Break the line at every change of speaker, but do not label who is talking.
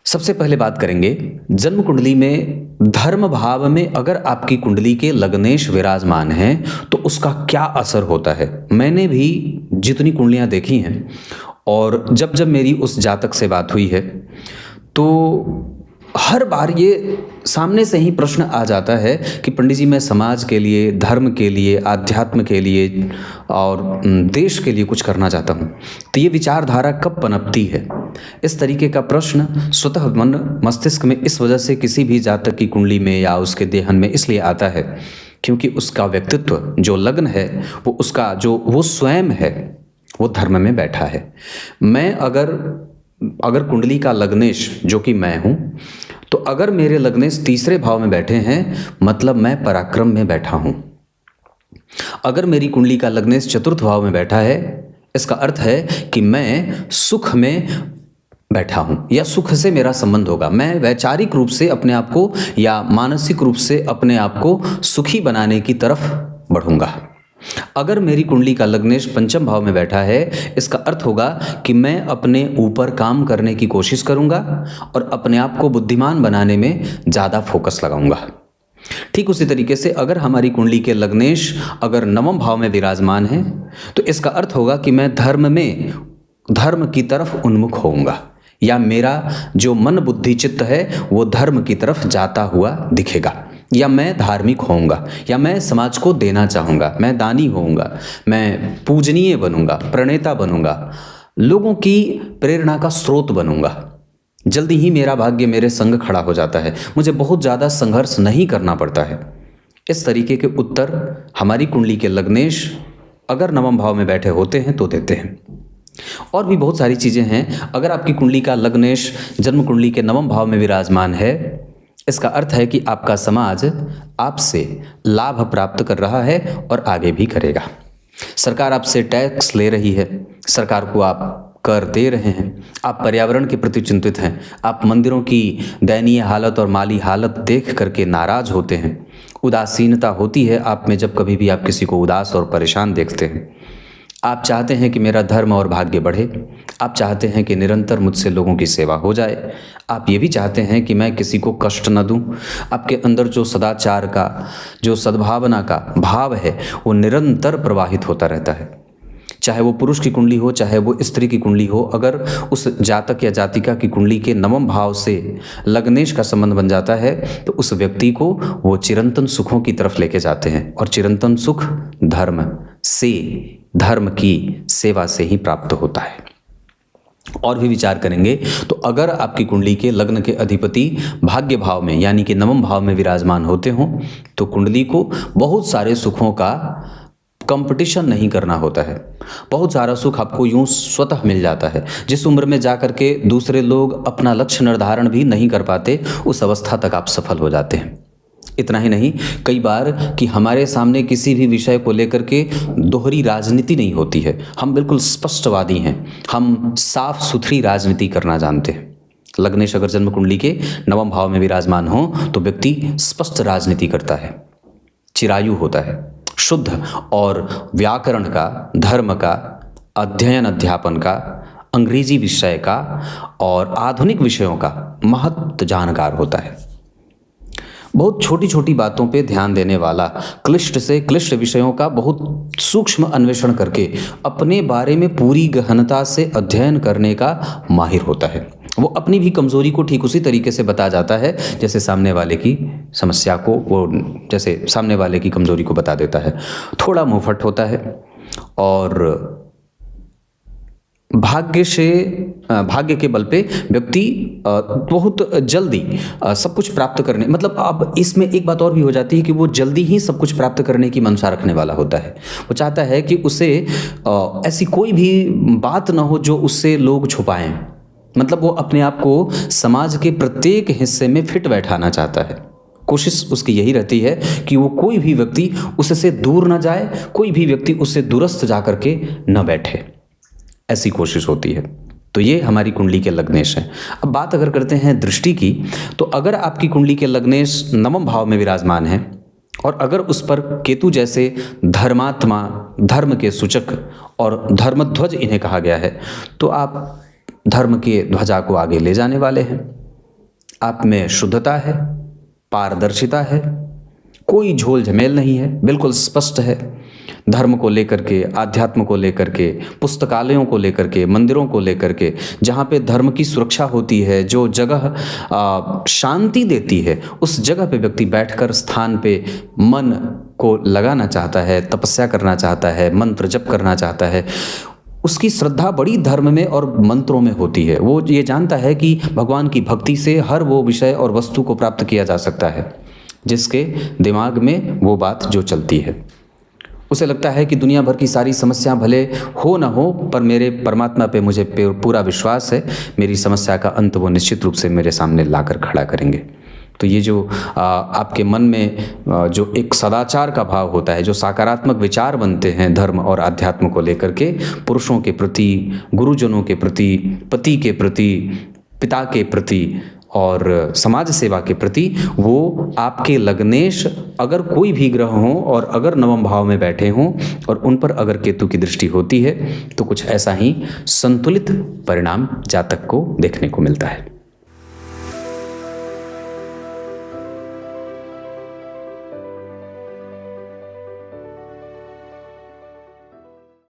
सबसे पहले बात करेंगे जन्म कुंडली में धर्म भाव में अगर आपकी कुंडली के लग्नेश विराजमान हैं तो उसका क्या असर होता है। मैंने भी जितनी कुंडलियां देखी हैं और जब जब मेरी उस जातक से बात हुई है तो हर बार ये सामने से ही प्रश्न आ जाता है कि पंडित जी मैं समाज के लिए, धर्म के लिए, आध्यात्म के लिए और देश के लिए कुछ करना चाहता हूँ, तो ये विचारधारा कब पनपती है। इस तरीके का प्रश्न स्वतः मन मस्तिष्क में इस वजह से किसी भी जातक की कुंडली में या उसके देहन में इसलिए आता है क्योंकि उसका व्यक्तित्व जो लग्न है वो उसका जो वो स्वयं है वो धर्म में बैठा है। मैं अगर कुंडली का लग्नेश जो कि मैं हूँ तो अगर मेरे लग्नेश तीसरे भाव में बैठे हैं मतलब मैं पराक्रम में बैठा हूँ। अगर मेरी कुंडली का लग्नेश चतुर्थ भाव में बैठा है इसका अर्थ है कि मैं सुख में बैठा हूँ या सुख से मेरा संबंध होगा। मैं वैचारिक रूप से अपने आप को या मानसिक रूप से अपने आप को सुखी बनाने की तरफ बढ़ूंगा। अगर मेरी कुंडली का लग्नेश पंचम भाव में बैठा है इसका अर्थ होगा कि मैं अपने ऊपर काम करने की कोशिश करूंगा और अपने आप को बुद्धिमान बनाने में ज़्यादा फोकस लगाऊंगा। ठीक उसी तरीके से अगर हमारी कुंडली के लग्नेश अगर नवम भाव में विराजमान है तो इसका अर्थ होगा कि मैं धर्म की तरफ उन्मुख होऊंगा या मेरा जो मन बुद्धि चित्त है वो धर्म की तरफ जाता हुआ दिखेगा, या मैं धार्मिक होऊंगा, या मैं समाज को देना चाहूँगा, मैं दानी होऊंगा, मैं पूजनीय बनूंगा, प्रणेता बनूंगा, लोगों की प्रेरणा का स्रोत बनूंगा। जल्दी ही मेरा भाग्य मेरे संग खड़ा हो जाता है, मुझे बहुत ज़्यादा संघर्ष नहीं करना पड़ता है। इस तरीके के उत्तर हमारी कुंडली के लग्नेश अगर नवम भाव में बैठे होते हैं तो देते हैं। और भी बहुत सारी चीज़ें हैं। अगर आपकी कुंडली का लग्नेश जन्म कुंडली के नवम भाव में विराजमान है इसका अर्थ है कि आपका समाज आपसे लाभ प्राप्त कर रहा है और आगे भी करेगा। सरकार आपसे टैक्स ले रही है, सरकार को आप कर दे रहे हैं, आप पर्यावरण के प्रति चिंतित हैं, आप मंदिरों की दयनीय हालत और माली हालत देख करके नाराज होते हैं, उदासीनता होती है आप में जब कभी भी आप किसी को उदास और परेशान देखते हैं। आप चाहते हैं कि मेरा धर्म और भाग्य बढ़े, आप चाहते हैं कि निरंतर मुझसे लोगों की सेवा हो जाए, आप ये भी चाहते हैं कि मैं किसी को कष्ट न दूं। आपके अंदर जो सदाचार का, जो सद्भावना का भाव है वो निरंतर प्रवाहित होता रहता है। चाहे वो पुरुष की कुंडली हो चाहे वो स्त्री की कुंडली हो, अगर उस जातक या जातिका की कुंडली के नवम भाव से लग्नेश का संबंध बन जाता है तो उस व्यक्ति को वो चिरंतन सुखों की तरफ लेके जाते हैं और चिरंतन सुख धर्म की सेवा से ही प्राप्त होता है। और भी विचार करेंगे तो अगर आपकी कुंडली के लग्न के अधिपति भाग्य भाव में यानी कि नवम भाव में विराजमान होते हों तो कुंडली को बहुत सारे सुखों का कंपटीशन नहीं करना होता है। बहुत सारा सुख आपको यूं स्वतः मिल जाता है। जिस उम्र में जाकर के दूसरे लोग अपना लक्ष्य निर्धारण भी नहीं कर पाते उस अवस्था तक आप सफल हो जाते हैं। इतना ही नहीं, कई बार कि हमारे सामने किसी भी विषय को लेकर के दोहरी राजनीति नहीं होती है, हम बिल्कुल स्पष्टवादी हैं, हम साफ सुथरी राजनीति करना जानते हैं। लग्नेश अगर जन्म कुंडली के नवम भाव में विराजमान हो तो व्यक्ति स्पष्ट राजनीति करता है, चिरायु होता है, शुद्ध और व्याकरण का, धर्म का, अध्ययन अध्यापन का, अंग्रेजी विषय का और आधुनिक विषयों का महत्व जानकार होता है। बहुत छोटी छोटी बातों पे ध्यान देने वाला, क्लिष्ट से क्लिष्ट विषयों का बहुत सूक्ष्म अन्वेषण करके अपने बारे में पूरी गहनता से अध्ययन करने का माहिर होता है। वो अपनी भी कमजोरी को ठीक उसी तरीके से बता जाता है जैसे सामने वाले की समस्या को वो जैसे सामने वाले की कमजोरी को बता देता है। थोड़ा मुंहफट होता है और भाग्य के बल पे व्यक्ति बहुत जल्दी सब कुछ प्राप्त करने, मतलब अब इसमें एक बात और भी हो जाती है कि वो जल्दी ही सब कुछ प्राप्त करने की मनसा रखने वाला होता है। वो चाहता है कि उसे ऐसी कोई भी बात ना हो जो उससे लोग छुपाएं, मतलब वो अपने आप को समाज के प्रत्येक हिस्से में फिट बैठाना चाहता है। कोशिश उसकी यही रहती है कि वो कोई भी व्यक्ति उससे दूर ना जाए, कोई भी व्यक्ति उससे दूरस्थ जा करके न बैठे, ऐसी कोशिश होती है। तो ये हमारी कुंडली के लग्नेश हैं। अब बात अगर करते हैं दृष्टि की, तो अगर आपकी कुंडली के लग्नेश नवम भाव में विराजमान है और अगर उस पर केतु जैसे धर्मात्मा, धर्म के सूचक और धर्मध्वज इन्हें कहा गया है, तो आप धर्म के ध्वजा को आगे ले जाने वाले हैं। आप में शुद्धता है, पारदर्शिता है, कोई झोल झमेल नहीं है, बिल्कुल स्पष्ट है। धर्म को लेकर के, आध्यात्म को लेकर के, पुस्तकालयों को लेकर के, मंदिरों को लेकर के, जहाँ पे धर्म की सुरक्षा होती है, जो जगह शांति देती है, उस जगह पे व्यक्ति बैठकर स्थान पे मन को लगाना चाहता है, तपस्या करना चाहता है, मंत्र जप करना चाहता है। उसकी श्रद्धा बड़ी धर्म में और मंत्रों में होती है। वो ये जानता है कि भगवान की भक्ति से हर वो विषय और वस्तु को प्राप्त किया जा सकता है जिसके दिमाग में वो बात जो चलती है। उसे लगता है कि दुनिया भर की सारी समस्या भले हो ना हो, पर मेरे परमात्मा पे मुझे पूरा विश्वास है, मेरी समस्या का अंत वो निश्चित रूप से मेरे सामने लाकर खड़ा करेंगे। तो ये जो आपके मन में जो एक सदाचार का भाव होता है, जो सकारात्मक विचार बनते हैं धर्म और अध्यात्म को लेकर के, पुरुषों के प्रति, गुरुजनों के प्रति, पति के प्रति, पिता के प्रति और समाज सेवा के प्रति, वो आपके लग्नेश अगर कोई भी ग्रह हों और अगर नवम भाव में बैठे हों और उन पर अगर केतु की दृष्टि होती है तो कुछ ऐसा ही संतुलित परिणाम जातक को देखने को मिलता है।